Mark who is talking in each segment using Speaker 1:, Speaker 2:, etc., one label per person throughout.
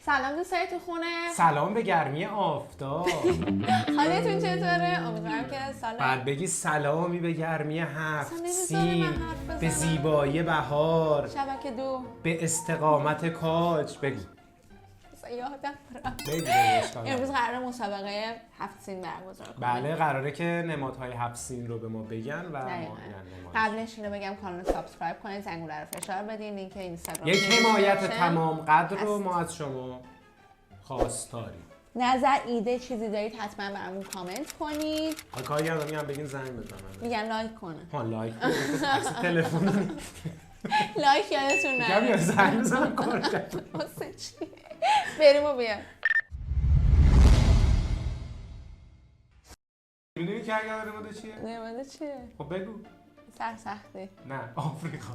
Speaker 1: سلام دوستای تو خونه.
Speaker 2: سلام به گرمی آفتاب.
Speaker 1: حالتون چطوره؟ امیدوارم که
Speaker 2: بعد بگی سلامی به گرمی هفت سین، به
Speaker 1: بزنم.
Speaker 2: زیبایی بهار،
Speaker 1: شبکه 2
Speaker 2: به استقامت کاج. بگو
Speaker 1: یادم رفت.
Speaker 2: بگو
Speaker 1: امروز قراره مسابقه 7 سین برگزار کنیم.
Speaker 2: بله، قراره که نمادهای 7 سین رو به ما بگن و ما
Speaker 1: قبلش اینو بگم کانال رو سابسکرایب کنید، زنگوله رو فشار بدین، لینک اینستاگرام
Speaker 2: یک حمایت تمام قدر رو ما از شما خواستاریم.
Speaker 1: نظر، ایده، چیزی دارید حتما برامون کامنت کنید.
Speaker 2: کاری هم میگم بگین زنگ بزنن.
Speaker 1: میگن لایک کنن.
Speaker 2: ها لایک کنید. عکس تلفن
Speaker 1: لایک یادتون نره.
Speaker 2: میگم زنگ بزنن کار کنن.
Speaker 1: واسه چی؟ بریم و بیایم.
Speaker 2: میدونی که اگر نماده چیه؟
Speaker 1: نماده چیه؟
Speaker 2: خب بگو.
Speaker 1: سرسختی.
Speaker 2: نه، آفریقا.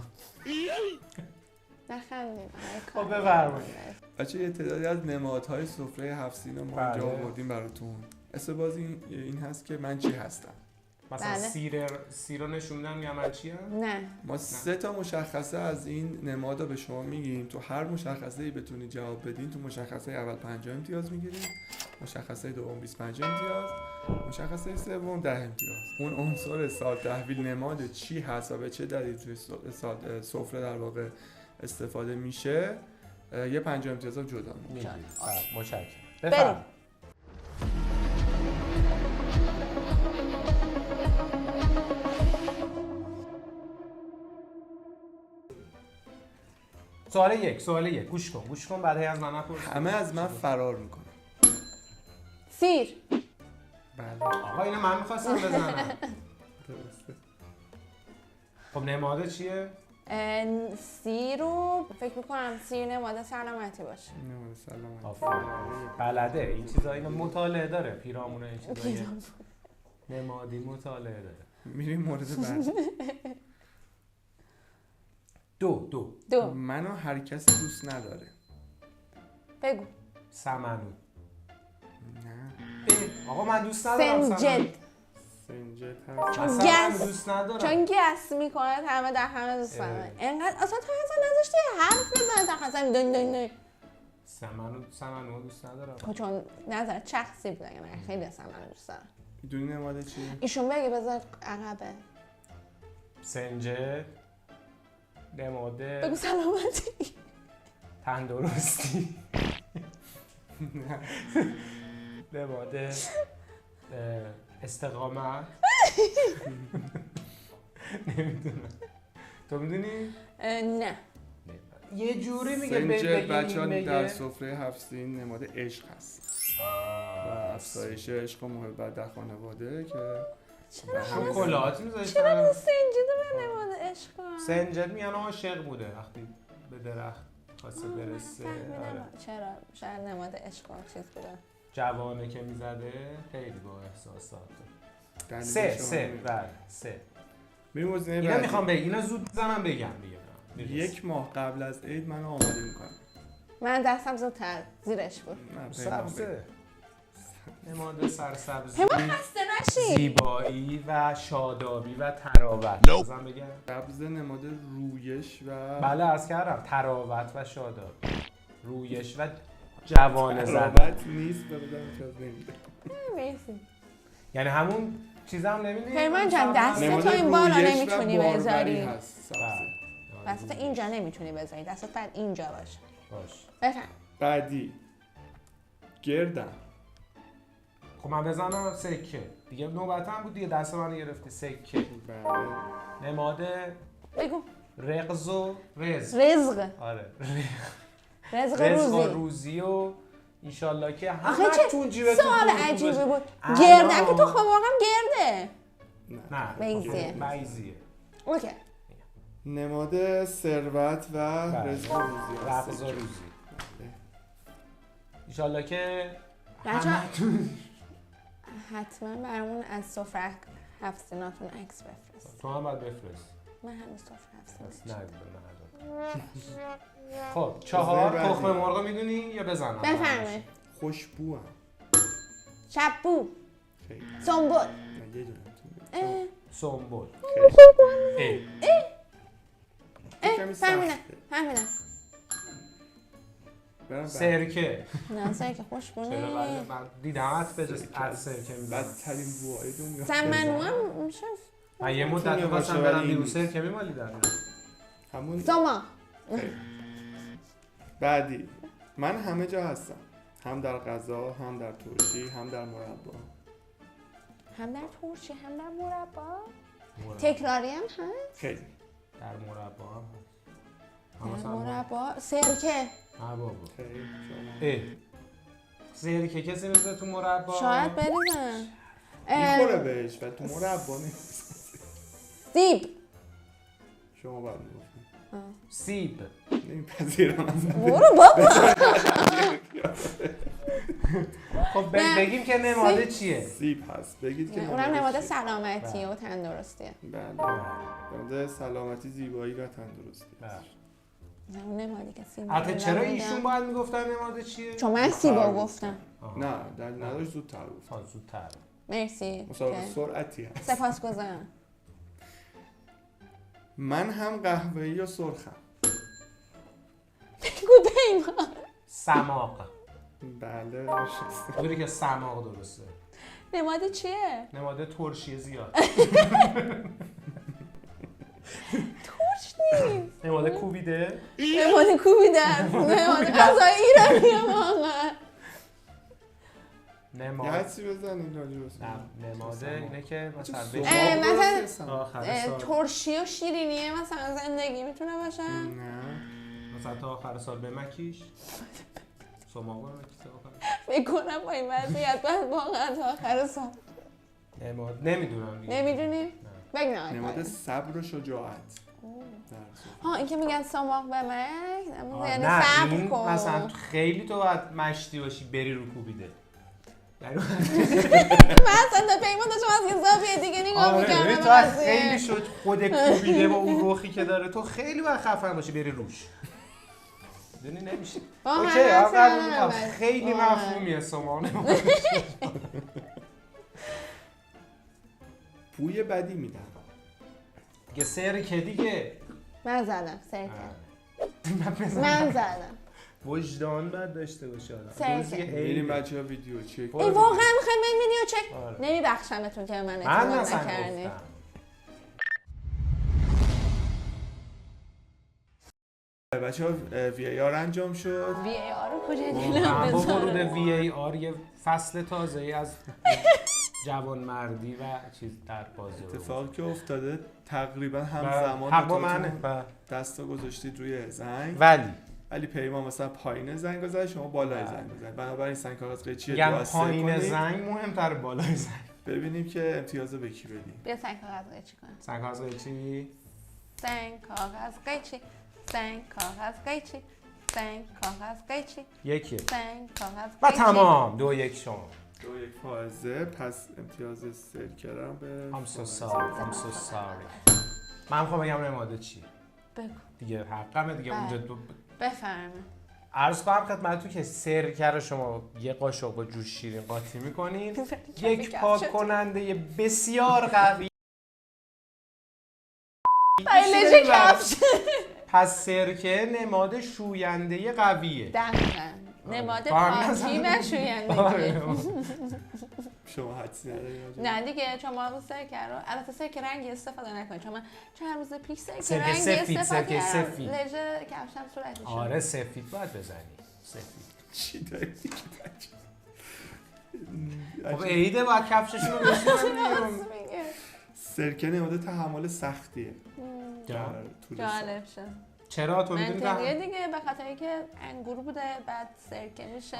Speaker 1: نخندیم.
Speaker 2: خب بفرمایید.
Speaker 3: بچه یه تعدادی از نمادهای سفره 7 سین رو ما اینجا آوردیم براتون. اسم بازی این هست که من چی هستم.
Speaker 2: مثلا سیر رو نشون میدم یا من چیم؟
Speaker 1: نه.
Speaker 3: ما 3 تا مشخصه از این نماد رو به شما میگیم. تو هر مشخصه‌ای بتونید جواب بدین، تو مشخصه اول 50 امتیاز میگیرید، مشخصه دوم 25 امتیاز، مشخصه سوم 10 امتیاز. اون عنصر سال تحویل نماد چی هست و به چه دلیل توی سفره در واقع استفاده میشه، یه 50 امتیاز هم جدا میگیرید.
Speaker 2: متشکرم.
Speaker 1: بریم.
Speaker 2: سوال یک. گوش کن بعد از من نپرس.
Speaker 3: همه از من فرار میکنن.
Speaker 1: سیر.
Speaker 3: بله.
Speaker 2: آقا اینو من میخواستم بزنم.
Speaker 3: درسته.
Speaker 2: خب نماده چیه؟
Speaker 1: سیر رو فکر میکنم سیر نماد سلامتی باشه.
Speaker 3: نماد سلامتی.
Speaker 2: آفرین. بلده این چیزا، اینو مطالعه داره. پیرامون این چیزا نمادی مطالعه داره.
Speaker 3: میریم مورد بعد.
Speaker 2: دو.
Speaker 3: منو هر کسی دوست نداره.
Speaker 1: بگو.
Speaker 2: سمنو.
Speaker 3: نه.
Speaker 2: آقا من دوست ندارم
Speaker 1: سنجد.
Speaker 3: سنجد
Speaker 2: هست. دوست ندارم.
Speaker 1: چون گس میکنه همه در همه دوست دارن. انقدر اصلا تو اصلا نذاشتی حرف بزنه تا خواستم دن.
Speaker 2: سمنو دوست ندارم.
Speaker 1: خب چون نظر شخصی بود، اگه من خیلی سمنو دوست دارم.
Speaker 3: میدونی نماده چیه؟
Speaker 1: ایشون بگه بذار عقبه.
Speaker 2: سنجد نماده
Speaker 1: بگو سلامتی.
Speaker 2: تندرستی. نماده استقامت. نمیدونم. تو میدونی؟
Speaker 1: نه.
Speaker 2: یه جوری میگه
Speaker 3: سنجد بچه‌ها در سفره 7 سین نماد عشق هست و افزایش عشق و محبت در خانواده که
Speaker 2: چون کلاهات میذاشتن.
Speaker 1: چرا سنجد به نماد عشق؟
Speaker 2: سنجد میگن عاشق بوده وقتی به درخت خواسته برسه.
Speaker 1: چرا؟ شاید نماد عشق و چیز بوده.
Speaker 2: جوانه که میزده خیلی با احساسات. سه. اینا میخوام بگم، اینا زود بزنم بگم دیگه.
Speaker 3: 1 ماه قبل از عید منو آماده میکنم.
Speaker 1: من دستم زودتر زیرش بود.
Speaker 2: سبزه. نماد سرسبزی،
Speaker 1: خسته نشی.
Speaker 2: زیبایی و شادابی و تراوت. بازم بگم
Speaker 3: سبز نماد رویش و
Speaker 2: بله عرض کردم تراوت و شادابی، رویش و جوانه زدن.
Speaker 3: تراوت نیست ببینم چه نمیده.
Speaker 1: مرسی.
Speaker 2: یعنی همون چیزام نمیدونی؟
Speaker 1: پیمان جان دست تو این بالا نمیتونی بذاری.
Speaker 3: سبزه.
Speaker 1: دست اینجا نمیتونی بذاری، دستت بعد اینجا باشه.
Speaker 2: باش.
Speaker 1: بفهم.
Speaker 3: بعدی گردم.
Speaker 2: خب من بزنم سکه. دیگه نوبتم بود دیگه، دست من گرفتی سکه.
Speaker 3: بله.
Speaker 2: نماد
Speaker 1: بگو.
Speaker 2: رزق و رزق.
Speaker 1: رزق.
Speaker 2: آره.
Speaker 1: رزق
Speaker 2: روزی و انشالله که
Speaker 1: آخه
Speaker 2: همتون جیبتون
Speaker 1: سوال عجیبی بود. گردن که تو خب واقعا گرده.
Speaker 2: نه. بیزیه.
Speaker 1: اوکی.
Speaker 3: نماد ثروت و رزق و روزی.
Speaker 2: انشالله که
Speaker 1: همتون حتما برامون از سفره 7 سیناتون عکس بفرست.
Speaker 2: تو هم باید بفرست.
Speaker 1: من هنوز سفره 7 سین
Speaker 2: نه. خب 4 تخم مرغ میدونی یا بزنم؟
Speaker 1: بفرمایید.
Speaker 3: خوشبو هم.
Speaker 1: شبو. سنبل.
Speaker 3: نه یه دونه.
Speaker 2: سنبل.
Speaker 1: فهمیدم.
Speaker 3: برم بعد.
Speaker 2: سرکه.
Speaker 1: نه سرکه
Speaker 2: چرا
Speaker 1: خوشبونه.
Speaker 2: من دیدمت به جز از سرکه میزنم.
Speaker 3: بدترین بوهای دنیا.
Speaker 1: سمنو هم میشه
Speaker 2: من یه مدت
Speaker 3: میتونی
Speaker 2: می‌خواستم
Speaker 3: باشه،
Speaker 2: برم
Speaker 3: ولی
Speaker 2: بیرون
Speaker 3: نیست.
Speaker 2: سرکه میمالیدم.
Speaker 3: همون
Speaker 1: ساما.
Speaker 3: خیلی. بعدی من همه جا هستم، هم در غذا، هم در ترشی، هم در مربا.
Speaker 1: هم در ترشی هم در مربا. تکراری هم هست.
Speaker 3: خیلی
Speaker 2: در مربا هم هست.
Speaker 1: در
Speaker 2: مثلا
Speaker 1: مربا سرکه.
Speaker 2: نه بابا.
Speaker 3: خیلی شما
Speaker 2: اه. سرکه کسی میذاره تو مربا؟
Speaker 1: شاید بریزن.
Speaker 3: میخوره بهش ولی تو مربا نیست.
Speaker 1: سیب.
Speaker 3: شما باید میگفتیم
Speaker 2: سیب.
Speaker 3: نمیپذیرم ازت.
Speaker 1: برو بابا.
Speaker 2: خب
Speaker 1: نه.
Speaker 2: بگیم که نماده چیه؟
Speaker 3: سیب هست بگید که
Speaker 1: اونم نماد
Speaker 3: چیه.
Speaker 1: سلامتی و تندرستیه.
Speaker 3: بله نماد سلامتی، زیبایی و تندرستی.
Speaker 1: نه اون نمادی که سیب.
Speaker 2: حتی چرا ایشون باید میگفتن نماده چیه؟
Speaker 1: چون من سیبا گفتم.
Speaker 3: نه در نداشت زودتر گفت.
Speaker 2: زودتر.
Speaker 1: مرسی.
Speaker 3: مسابقه سرعتی هست.
Speaker 1: سپاسگزارم.
Speaker 3: من هم قهوه‌ای و سرخم.
Speaker 1: بگو پیمان.
Speaker 2: سماق.
Speaker 3: بله درسته.
Speaker 2: اونی که سماق درسته.
Speaker 1: نماد چیه؟
Speaker 2: نماده ترشی زیاد.
Speaker 1: ترش نیست.
Speaker 2: نماده کوبیده.
Speaker 1: نماد کوبیدن. نماد غذای ایرانی واقعا.
Speaker 3: یه
Speaker 2: نماد
Speaker 3: حدسی بزنید راجع به
Speaker 2: نه نماده اینه که مثلا
Speaker 1: مثلا
Speaker 2: آخر سال
Speaker 1: ترشی و شیرینیه مثلا زندگی میتونه باشه.
Speaker 3: نه
Speaker 2: مثلا تا آخر سال بمکیش. سماق بمکیش تا آخر.
Speaker 1: فکر کنم با این وضعیت بعد واقعا تا آخر سال.
Speaker 2: نماد نمیدونم دیگه.
Speaker 1: نمیدونی؟ بگو
Speaker 3: نماد صبر و شجاعت.
Speaker 1: ها این که میگن سماق به من یعنی
Speaker 2: نه
Speaker 1: صبر
Speaker 2: این
Speaker 1: کن.
Speaker 2: مثلا خیلی تو باید مشتی باشی بری رو کوبیده. یعنی
Speaker 1: من اصلا تا پیمان داشتم از یه زاویه دیگه نگاه
Speaker 2: آره
Speaker 1: میکردم.
Speaker 2: تو خیلی شد خود کوبیده با اون روخی که داره تو خیلی باید خفن باشی بری روش. دونی نمیشه. اوکی آقا خیلی مفهومیه سماق نماده.
Speaker 3: بوی بدی میدم.
Speaker 2: دیگه سرکه دیگه.
Speaker 1: من زدم سرکه.
Speaker 2: من
Speaker 1: من زدم.
Speaker 2: وجدان باید داشته باشه آدم.
Speaker 1: سرکه.
Speaker 2: روزی
Speaker 3: بریم بچه‌ها ویدیو چک.
Speaker 1: ای واقعا میخوایم این ویدیو چک.
Speaker 2: آره.
Speaker 1: نمیبخشمتون که من
Speaker 2: من
Speaker 1: اعتماد
Speaker 2: اصلا
Speaker 1: نکردی.
Speaker 2: گفتم.
Speaker 3: بچه‌ها وی ای آر انجام شد.
Speaker 1: وی ای آر رو کجا
Speaker 2: واقعا
Speaker 1: دیدم
Speaker 2: با
Speaker 1: بذاره.
Speaker 2: ورود وی ای آر یه فصل تازه‌ای از جوانمردی و چیز در بازی
Speaker 3: اتفاقی که افتاده تقریبا
Speaker 2: حق
Speaker 3: همزمان
Speaker 2: با منه.
Speaker 3: دستا گذاشتید روی زنگ
Speaker 2: ولی
Speaker 3: پیمان مثلا پایین زنگ گذاشت شما بالای زنگ گذاشت. بنابراین سنگ کاغذ قیچی
Speaker 2: میگم
Speaker 3: دو
Speaker 2: پایین زنگ مهمتر بالای زنگ.
Speaker 3: ببینیم که امتیاز به کی بدیم.
Speaker 1: بیا سنگ کاغذ قیچی کن.
Speaker 2: سنگ کاغذ قیچی
Speaker 1: سنگ کاغذ قیچی. سنگ کاغذ قیچی. سنگ کاغذ قیچی.
Speaker 2: یکیه
Speaker 1: سنگ کاغذ
Speaker 2: و
Speaker 1: قیچی.
Speaker 2: تمام 2-1 شما.
Speaker 3: 2-1 فائزه. پس امتیاز سرکرم به
Speaker 2: I'm so sorry. من میخوام بگم نماده چی؟
Speaker 1: بگو.
Speaker 2: دیگه حقمه دیگه اونجا
Speaker 1: بفرمایید.
Speaker 2: عرض کنم خدمتتون که سرکه رو شما یه قاشق با جوش شیرین قاطی می‌کنین. یک پاک کننده بسیار قوی.
Speaker 1: ایلش کفش.
Speaker 2: پس سرکه نماد شوینده قویه.
Speaker 1: دقیقاً. نماد
Speaker 2: با هم
Speaker 1: پاکی
Speaker 2: نزن.
Speaker 1: و شویندگی.
Speaker 2: آره.
Speaker 3: شما حدسی ندارید.
Speaker 1: نه دیگه چون ما سرکه رو البته سرکه رنگی استفاده نکنید چون من چند روز پیش سرکه
Speaker 2: سرکه
Speaker 1: رنگی
Speaker 2: سفید،
Speaker 1: استفاده
Speaker 2: سرکه
Speaker 1: کردم.
Speaker 2: سفید.
Speaker 1: لژه کفشم صورتی شد.
Speaker 2: آره سفید باید بزنی. سفید.
Speaker 3: چی دارید که
Speaker 2: خب عیده باید کفششون رو بشونن.
Speaker 1: راست میگه.
Speaker 3: سرکه نماد تحمل سختیه. در طول سال.
Speaker 1: جالب شد.
Speaker 2: چرا تو میدونی
Speaker 1: منطقیه دیگه به خاطر اینکه انگور بوده بعد سرکه میشه.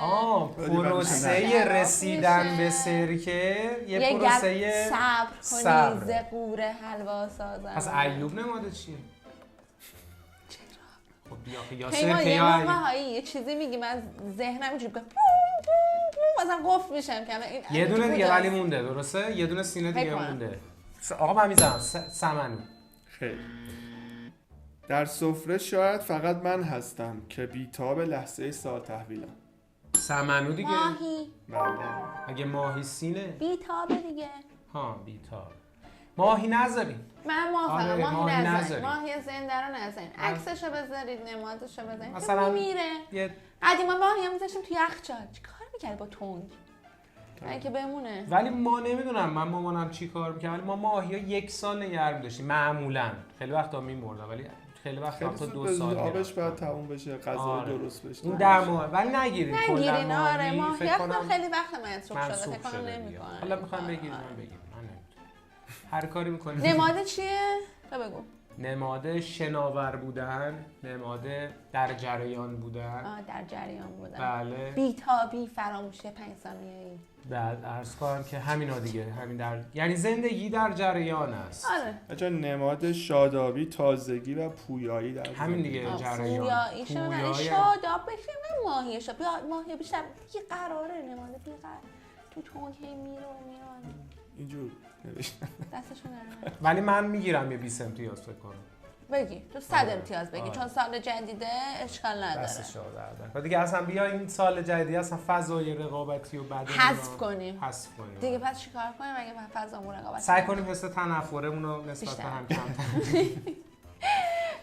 Speaker 2: پروسه رسیدن به سرکه یه پروسه
Speaker 1: صبر کنی زقور حلوا سازم.
Speaker 2: پس ایوب نماده چیه؟ خب بیا یا
Speaker 1: پیمان
Speaker 2: سرکه
Speaker 1: یه
Speaker 2: یا
Speaker 1: موقع
Speaker 2: ایوب.
Speaker 1: هایی یه چیزی میگی من ذهنم اینجوری میگه مثلا قفل میشم که این
Speaker 2: یه دونه دیگه ولی مونده درسته؟ یه دونه سینه دیگه مونده. آقا من میذارم سمنو.
Speaker 3: خیلی. در سفره شاید فقط من هستم که بیتاب لحظه سال تحویلم.
Speaker 2: سمنو دیگه.
Speaker 1: ماهی.
Speaker 3: بله.
Speaker 2: اگه ماهی سینه.
Speaker 1: بیتابه دیگه.
Speaker 2: ها بیتاب. ماهی نذاریم.
Speaker 1: من موافقم.
Speaker 2: آره،
Speaker 1: ماهی نذارید.
Speaker 2: نذاریم.
Speaker 1: ماهی زنده رو نذارید. عکسشو بذارید، نمادشو بذارید.
Speaker 2: مثلا
Speaker 1: میره. قدیما ماهی هم میذاشتیم توی یخچال. چیکار می‌کرد با تنگ؟ که بمونه.
Speaker 2: ولی ما نمیدونم من مامانم چی کار می‌کرد، ولی ما ماهی‌ها 1 سال نگه می‌داشتیم معمولاً. خیلی وقتا می‌مردن ولی خیلی وقتا تا 2 سال
Speaker 3: آبش باید تموم بشه، غذا درست بشه.
Speaker 2: این در مورد ولی نگیرین کلا
Speaker 1: آره
Speaker 2: ماهی
Speaker 1: ماهی
Speaker 2: فکر کنم
Speaker 1: خیلی وقت منسوخ شده، فکر کنم
Speaker 2: شده
Speaker 1: نمی‌کنن.
Speaker 2: حالا می‌خوام بگیریم من بگم من نمی‌دونم. هر کاری می‌کنیم.
Speaker 1: نماد چیه؟ بگو.
Speaker 2: نماد شناور بودن، نماد در جریان بودن.
Speaker 1: در جریان بودن.
Speaker 2: بله.
Speaker 1: بی‌تابی، فراموشی 5 ثانیه‌ای.
Speaker 2: بعد عرض کنم که همینا دیگه، همین یعنی زندگی در جریان است.
Speaker 1: آره.
Speaker 3: بچا نماد شادابی، تازگی و پویایی در
Speaker 2: همین دیگه جریان.
Speaker 1: پویایی شاداب بشه من ماهیش. ماهی بیشتر یه قراره نماد بی‌قرار. تو تونکی میره و میاد.
Speaker 3: اینجور نوشتم.
Speaker 1: دستشون نرم.
Speaker 2: ولی من میگیرم یه 20 امتیاز فکر کنم.
Speaker 1: بگی تو 100 امتیاز بگی چون سال جدیده اشکال نداره.
Speaker 2: دستش آورده. و دیگه اصلا بیا این سال جدیدی اصلا فضای رقابتی و بعد
Speaker 1: حذف کنیم.
Speaker 2: حذف کنیم.
Speaker 1: دیگه پس چیکار کنیم اگه فضامون رقابتی؟
Speaker 2: سعی کنیم حس تنفرمون رو نسبت به هم کمتر.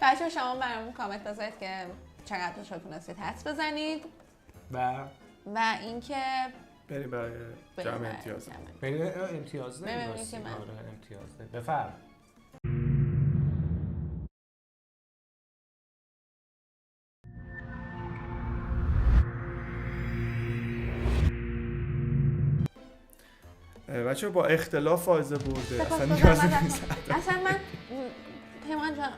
Speaker 1: بچه‌ها شما برامون کامنت بذارید که چقدر شما تونستید حدس بزنید و اینکه
Speaker 3: بریم برای جمع امتیاز.
Speaker 2: بریم امتیاز داریم. آره امتیاز داریم. بفرم.
Speaker 3: بچه با اختلاف فائزه برده.
Speaker 1: اصلا من پیمان جان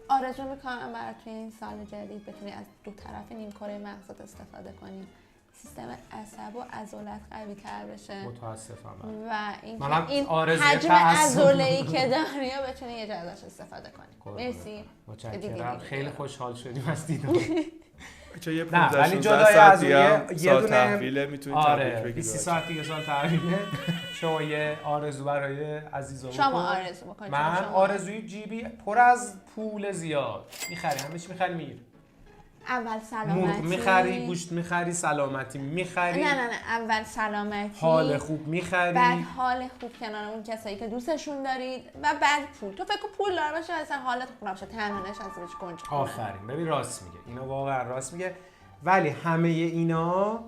Speaker 1: آرزو میکنم برای توی این سال جدید بتونی از 2 طرف نیمکره مغزت استفاده کنی، سیستم عصب و عضلات قوی تر بشه.
Speaker 2: متاسفم
Speaker 1: و این
Speaker 2: حجم
Speaker 1: عضله‌ای که داری رو بتونی یه جا ازش استفاده کنی. مرسی.
Speaker 2: متشکرم. خیلی خوشحال شدیم از دیدن.
Speaker 3: چه یه 15-16
Speaker 2: ساعت
Speaker 3: دیگه
Speaker 2: یه دونه
Speaker 3: تحویل میتونید تبریک بگید.
Speaker 2: 20 ساعت دیگه سال تحویله. شما یه آرزو برای عزیزا بکن.
Speaker 1: شما آرزو بکن.
Speaker 2: من آرزوی جیبی پر از پول زیاد. می‌خری همه چی می‌خری میگیری.
Speaker 1: اول سلامتی
Speaker 2: می‌خری، گوشت می‌خری، سلامتی می‌خری.
Speaker 1: نه اول سلامتی،
Speaker 2: حال خوب می‌خری،
Speaker 1: بعد حال خوب کنار اون کسایی که دوستشون دارید و بعد پول. تو فکر کن پول دار باشه اصلا حالت خوب نباشه، تنها نشسته باشی کنج.
Speaker 2: آفرین. ببین راست میگه. اینا واقعا راست میگه. ولی همه اینا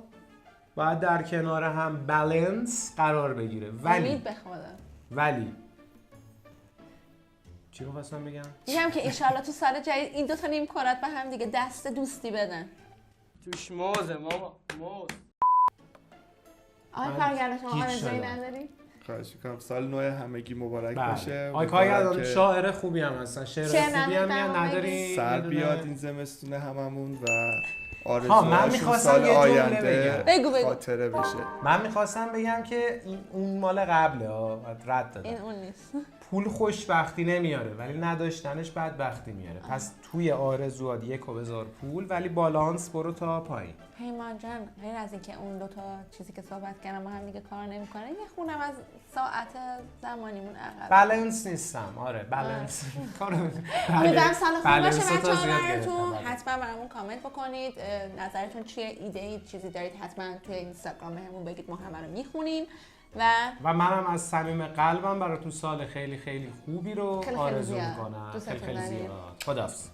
Speaker 2: باید در کنار هم بالانس قرار بگیره. ولی چی می‌خواستم بگم؟
Speaker 1: میگم که انشالله تو سال جدید این 2 تا نیم کرات به هم دیگه دست دوستی بدن.
Speaker 4: توش موزه ماما موز.
Speaker 1: آقای کارگردان شما آرزویی نداری؟
Speaker 3: خواهش می‌کنم سال نو همگی مبارک باشه.
Speaker 2: آقای کارگردان شاعر خوبی هم هستن. شعر خوبی هم نداری؟
Speaker 3: سر بیاد این زمستون هممون و
Speaker 2: من می‌خواستم یه جمله بگم.
Speaker 3: خاطره بشه.
Speaker 2: من می‌خواستم بگم که اون مال قبله رد دادم.
Speaker 1: این اون نیست.
Speaker 2: پول خوشبختی نمیاره ولی نداشتنش بدبختی میاره. پس توی آرزوات یک و بذار پول ولی بالانس برو تا پایین.
Speaker 1: پیمان جان غیر از اینکه اون 2 تا چیزی که صحبت کردم با هم دیگه کار نمی‌کنه، یه خونم از ساعت زمانیمون عقب.
Speaker 2: بالانس نیستم. آره بالانس کارو
Speaker 1: امیدوارم سال خوبی باشه بچه‌ها براتون. حتما برامون کامنت بکنید. نظرتون چیه؟ ایده چیزی دارید حتما توی اینستاگرام بهمون بگید، ما همه رو میخونیم و
Speaker 2: منم از صمیم قلبم براتون سال خیلی خیلی خوبی رو آرزو میکنم.
Speaker 1: خیلی زیاد.
Speaker 2: خداحافظ.